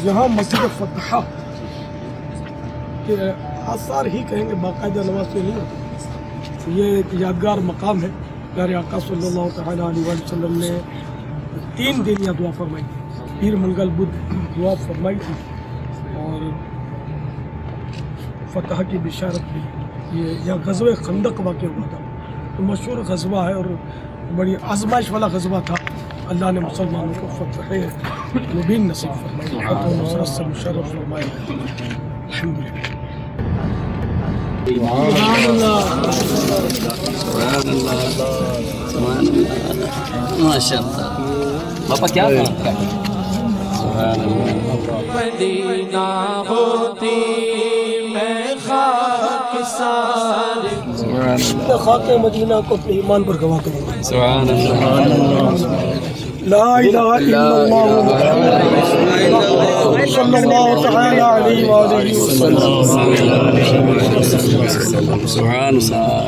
یہاں مسجد فتح کے آثار ہی کہیں گے، باقاعدہ نماز سے نہیں ہوتی. یہ ایک یادگار مقام ہے. پیارے آقا صلی اللہ تعالیٰ علیہ وسلم نے 3 دن یہ دعا فرمائی تھی. پیر منگل بدھ دعا فرمائی تھی اور فتح کی بشارت بھی. یہ یہاں غزوہ خندق واقع ہوا تھا، تو مشہور غزوہ ہے اور بڑی آزمائش والا غزوہ تھا. اللہ نے مسلمانوں کو فتح مبین نصیب فرمائی، فتح و نصرت سے مشرف فرمائی. الحمدللہ. سبحان اللہ، سبحان اللہ، سبحان اللہ، ماشاء اللہ. باپا کیا کام کرتے ہیں؟ سبحان اللہ. مدینہ ہوتی میں خاک ساری، میں خاک مدینہ کو اپنے ایمان پر گواہ کروں گا. سبحان اللہ. لا الہ الا اللہ صلی اللہ تعالی علیہ وآلہ وسلم. سبحان اللہ.